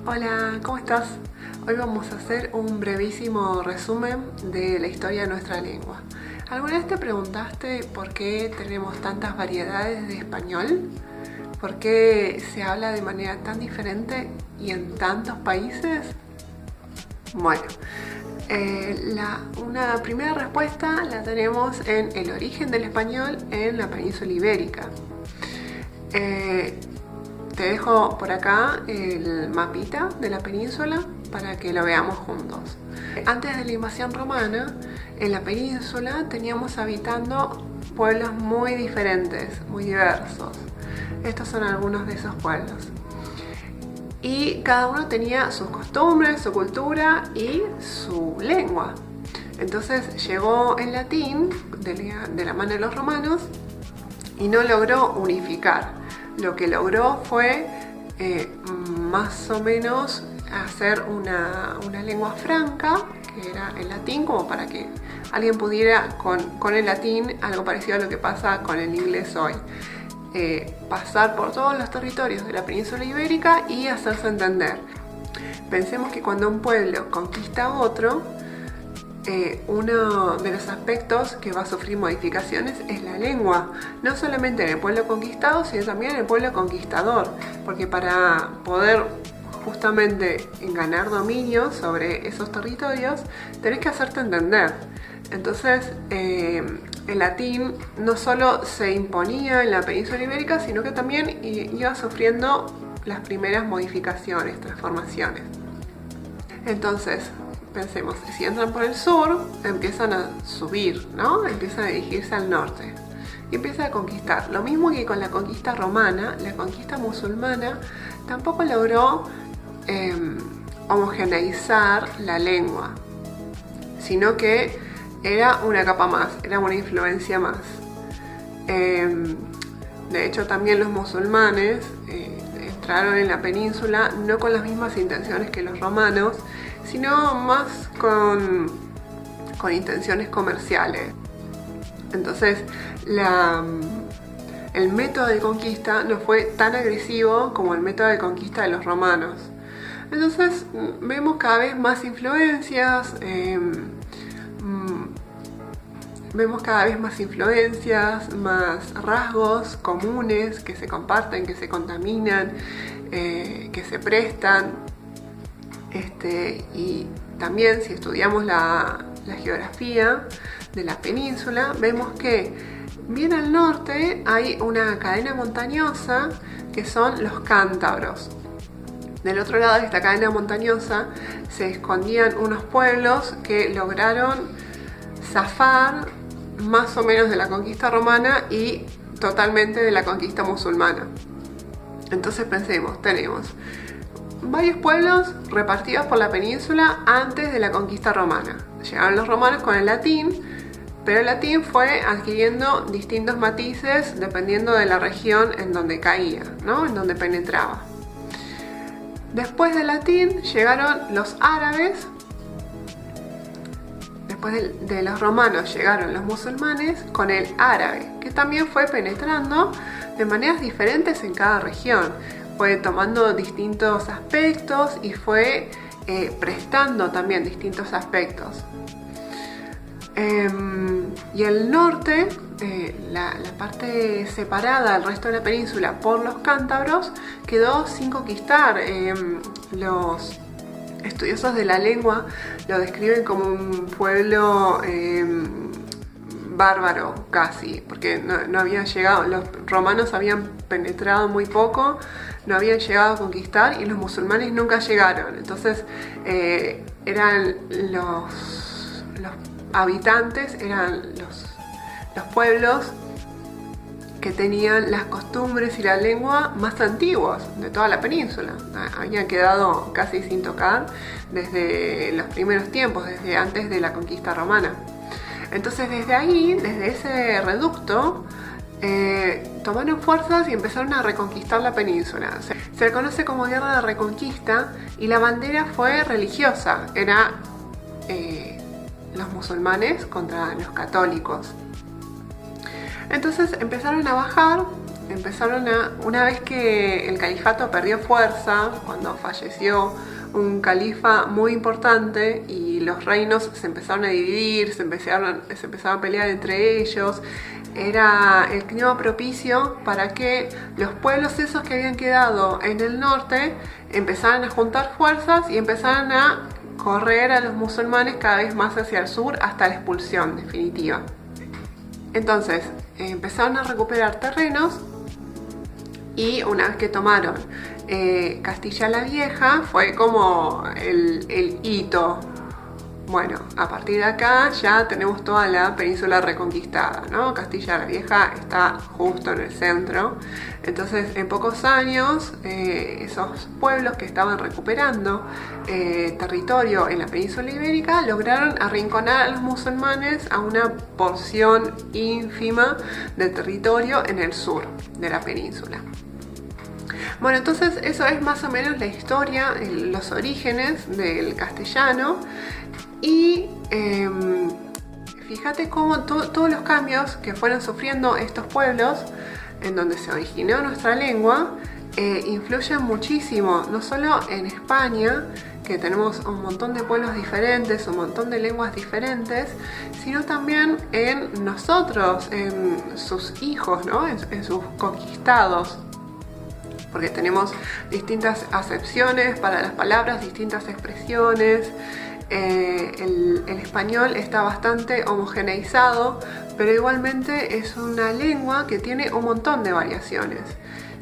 Hola, ¿cómo estás? Hoy vamos a hacer un brevísimo resumen de la historia de nuestra lengua. ¿Alguna vez te preguntaste por qué tenemos tantas variedades de español? ¿Por qué se habla de manera tan diferente y en tantos países? Bueno, una primera respuesta la tenemos en el origen del español en la península ibérica. Te dejo por acá el mapita de la península para que lo veamos juntos. Antes de la invasión romana, en la península teníamos habitando pueblos muy diferentes, muy diversos. Estos son algunos de esos pueblos. Y cada uno tenía sus costumbres, su cultura y su lengua. Entonces llegó el latín de la mano de los romanos y no logró unificar. Lo que logró fue más o menos hacer una lengua franca, que era el latín, como para que alguien pudiera con el latín, algo parecido a lo que pasa con el inglés hoy, pasar por todos los territorios de la península ibérica y hacerse entender. Pensemos que cuando un pueblo conquista a otro, uno de los aspectos que va a sufrir modificaciones es la lengua, no solamente en el pueblo conquistado, sino también en el pueblo conquistador, porque para poder justamente ganar dominio sobre esos territorios, tenés que hacerte entender. Entonces, el latín no solo se imponía en la península ibérica, sino que también iba sufriendo las primeras modificaciones, transformaciones. Entonces, pensemos, si entran por el sur, empiezan a subir, ¿no? Empiezan a dirigirse al norte y empiezan a conquistar. Lo mismo que con la conquista romana, la conquista musulmana tampoco logró homogeneizar la lengua, sino que era una capa más, era una influencia más. De hecho, también los musulmanes entraron en la península no con las mismas intenciones que los romanos, sino más con intenciones comerciales. Entonces, el método de conquista no fue tan agresivo como el método de conquista de los romanos. Entonces, vemos cada vez más influencias, más rasgos comunes que se comparten, que se contaminan, que se prestan. Y también, si estudiamos la geografía de la península, vemos que bien al norte hay una cadena montañosa que son los cántabros. Del otro lado de esta cadena montañosa se escondían unos pueblos que lograron zafar más o menos de la conquista romana y totalmente de la conquista musulmana. Entonces pensemos, tenemos varios pueblos repartidos por la península antes de la conquista romana. Llegaron los romanos con el latín, pero el latín fue adquiriendo distintos matices dependiendo de la región en donde caía, ¿no? En donde penetraba. Después del latín llegaron los árabes. Después de los romanos llegaron los musulmanes con el árabe, que también fue penetrando de maneras diferentes en cada región. Fue tomando distintos aspectos y fue prestando también distintos aspectos. Y el norte, la parte separada del resto de la península por los cántabros, quedó sin conquistar. Los estudiosos de la lengua lo describen como un pueblo bárbaro casi, porque no habían llegado, los romanos habían penetrado muy poco, no habían llegado a conquistar y los musulmanes nunca llegaron. Entonces eran los habitantes, eran los pueblos que tenían las costumbres y la lengua más antiguos de toda la península. Habían quedado casi sin tocar desde los primeros tiempos, desde antes de la conquista romana. Entonces desde ahí, desde ese reducto, tomaron fuerzas y empezaron a reconquistar la península. Se le conoce como guerra de reconquista y la bandera fue religiosa, era los musulmanes contra los católicos. Entonces empezaron a bajar una vez que el califato perdió fuerza, cuando falleció un califa muy importante y los reinos se empezaron a dividir, se empezaron a pelear entre ellos, era el clima propicio para que los pueblos esos que habían quedado en el norte empezaran a juntar fuerzas y empezaran a correr a los musulmanes cada vez más hacia el sur hasta la expulsión definitiva. Entonces empezaron a recuperar terrenos y una vez que tomaron Castilla la Vieja fue como el hito. Bueno, a partir de acá ya tenemos toda la península reconquistada, ¿no? Castilla la Vieja está justo en el centro. Entonces, en pocos años, esos pueblos que estaban recuperando territorio en la península ibérica lograron arrinconar a los musulmanes a una porción ínfima de territorio en el sur de la península. Bueno, entonces eso es más o menos la historia, los orígenes del castellano. Y fíjate cómo todos los cambios que fueron sufriendo estos pueblos en donde se originó nuestra lengua influyen muchísimo, no solo en España, que tenemos un montón de pueblos diferentes, un montón de lenguas diferentes, sino también en nosotros, en sus hijos, ¿no? en sus conquistados. Porque tenemos distintas acepciones para las palabras, distintas expresiones. El español está bastante homogeneizado, pero igualmente es una lengua que tiene un montón de variaciones.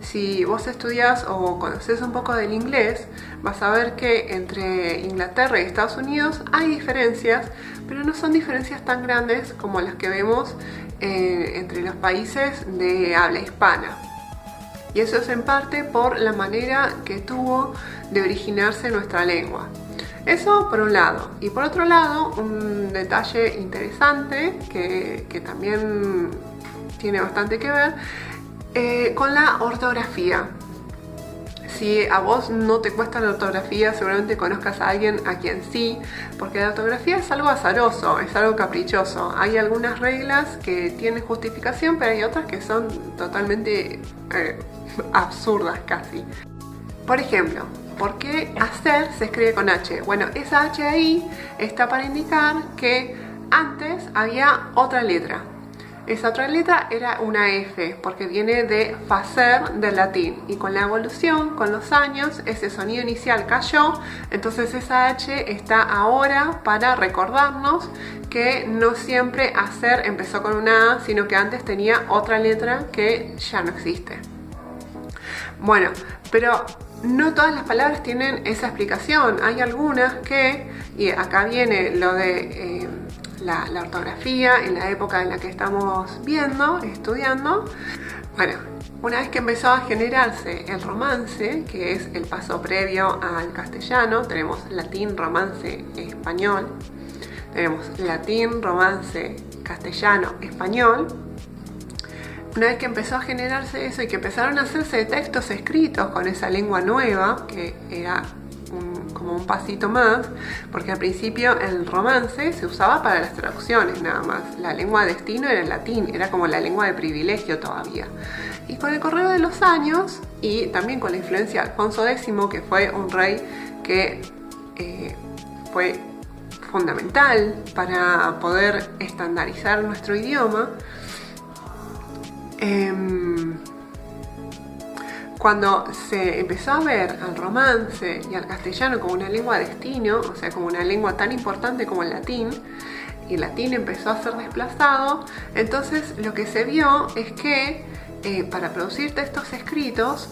Si vos estudias o conoces un poco del inglés, vas a ver que entre Inglaterra y Estados Unidos hay diferencias, pero no son diferencias tan grandes como las que vemos entre los países de habla hispana. Y eso es en parte por la manera que tuvo de originarse nuestra lengua. Eso por un lado. Y por otro lado, un detalle interesante que también tiene bastante que ver con la ortografía. Si a vos no te cuesta la ortografía, seguramente conozcas a alguien a quien sí, porque la ortografía es algo azaroso, es algo caprichoso. Hay algunas reglas que tienen justificación, pero hay otras que son totalmente absurdas casi. Por ejemplo, ¿por qué hacer se escribe con H? Bueno, esa H ahí está para indicar que antes había otra letra. Esa otra letra era una F, porque viene de facer del latín. Y con la evolución, con los años, ese sonido inicial cayó. Entonces esa H está ahora para recordarnos que no siempre hacer empezó con una A, sino que antes tenía otra letra que ya no existe. Bueno, pero no todas las palabras tienen esa explicación. Hay algunas que, y acá viene lo de la ortografía en la época en la que estamos estudiando. Bueno, una vez que empezó a generarse el romance, que es el paso previo al castellano, tenemos latín, romance, español. Tenemos latín, romance, castellano, español. Una vez que empezó a generarse eso y que empezaron a hacerse textos escritos con esa lengua nueva, que era como un pasito más, porque al principio el romance se usaba para las traducciones nada más. La lengua de destino era el latín, era como la lengua de privilegio todavía. Y con el correr de los años, y también con la influencia de Alfonso X, que fue un rey que fue fundamental para poder estandarizar nuestro idioma, cuando se empezó a ver al romance y al castellano como una lengua de destino, o sea, como una lengua tan importante como el latín, y el latín empezó a ser desplazado, entonces lo que se vio es que para producir textos escritos,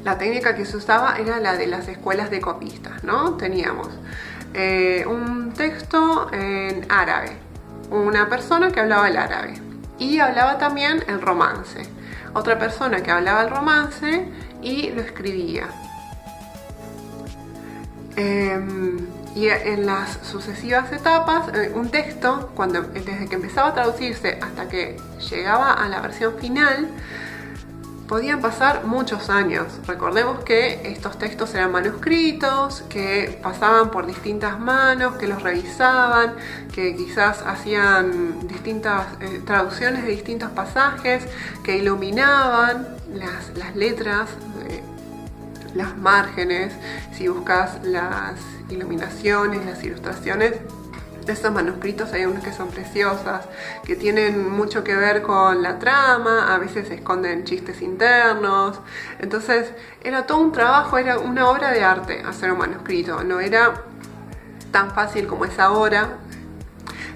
la técnica que se usaba era la de las escuelas de copistas, ¿no? Teníamos un texto en árabe, una persona que hablaba el árabe, y hablaba también el romance. Otra persona que hablaba el romance y lo escribía. Y en las sucesivas etapas, un texto, desde que empezaba a traducirse hasta que llegaba a la versión final, podían pasar muchos años. Recordemos que estos textos eran manuscritos, que pasaban por distintas manos, que los revisaban, que quizás hacían distintas traducciones de distintos pasajes, que iluminaban las letras, las márgenes. Si buscas las iluminaciones, las ilustraciones de estos manuscritos, hay unas que son preciosas, que tienen mucho que ver con la trama, a veces esconden chistes internos. Entonces era todo un trabajo, era una obra de arte hacer un manuscrito. No era tan fácil como es ahora,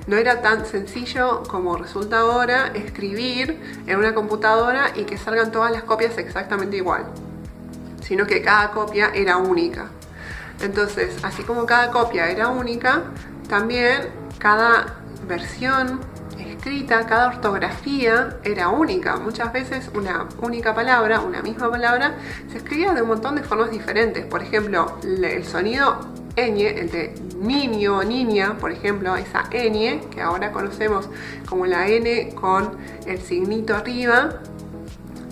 no era tan sencillo como resulta ahora escribir en una computadora y que salgan todas las copias exactamente igual, sino que cada copia era única. Entonces, así como cada copia era única, también cada versión escrita, cada ortografía era única. Muchas veces una única palabra, una misma palabra, se escribía de un montón de formas diferentes. Por ejemplo, el sonido ñ, el de niño o niña, por ejemplo, esa ñ, que ahora conocemos como la n con el signito arriba,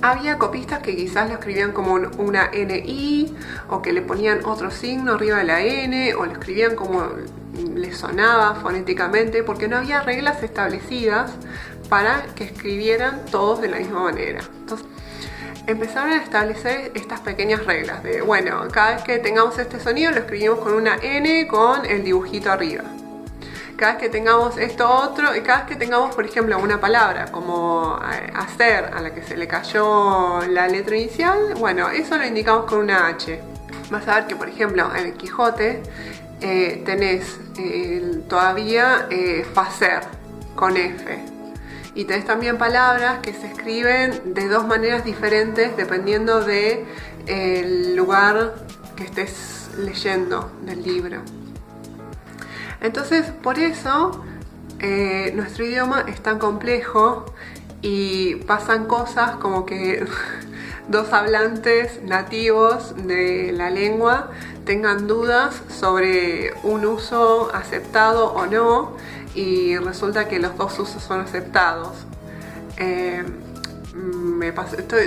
había copistas que quizás lo escribían como una NI, o que le ponían otro signo arriba de la N, o lo escribían como les sonaba fonéticamente, porque no había reglas establecidas para que escribieran todos de la misma manera. Entonces empezaron a establecer estas pequeñas reglas de, bueno, cada vez que tengamos este sonido lo escribimos con una N con el dibujito arriba. Cada vez que tengamos esto otro, y cada vez que tengamos, por ejemplo, una palabra como hacer, a la que se le cayó la letra inicial, bueno, eso lo indicamos con una H. Vas a ver que, por ejemplo, en el Quijote tenés todavía facer con F. Y tenés también palabras que se escriben de dos maneras diferentes dependiendo del lugar que estés leyendo del libro. Entonces, por eso nuestro idioma es tan complejo y pasan cosas como que dos hablantes nativos de la lengua tengan dudas sobre un uso aceptado o no, y resulta que los dos usos son aceptados.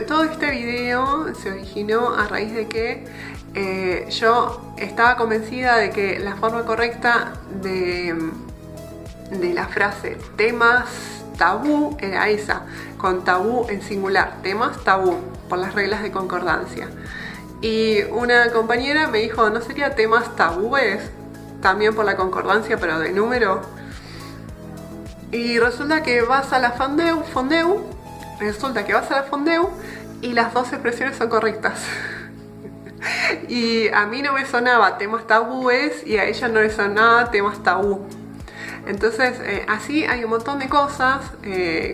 Todo este video se originó a raíz de que yo estaba convencida de que la forma correcta de la frase temas tabú era esa, con tabú en singular, temas tabú, por las reglas de concordancia. Y una compañera me dijo, ¿no sería temas tabúes? También por la concordancia, pero de número. Y resulta que vas a la Fondeu, y las dos expresiones son correctas. Y a mí no me sonaba temas tabúes y a ella no le sonaba temas tabú. Entonces así hay un montón de cosas,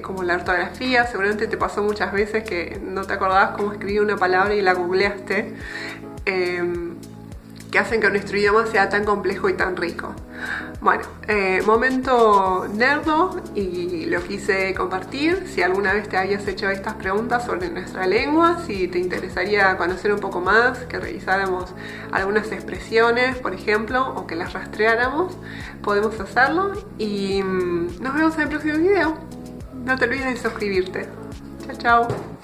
como la ortografía. Seguramente te pasó muchas veces que no te acordabas cómo escribir una palabra y la googleaste, que hacen que nuestro idioma sea tan complejo y tan rico. Bueno, momento nerdo, y lo quise compartir. Si alguna vez te habías hecho estas preguntas sobre nuestra lengua, si te interesaría conocer un poco más, que revisáramos algunas expresiones, por ejemplo, o que las rastreáramos, podemos hacerlo. Y nos vemos en el próximo video. No te olvides de suscribirte. Chao, chao.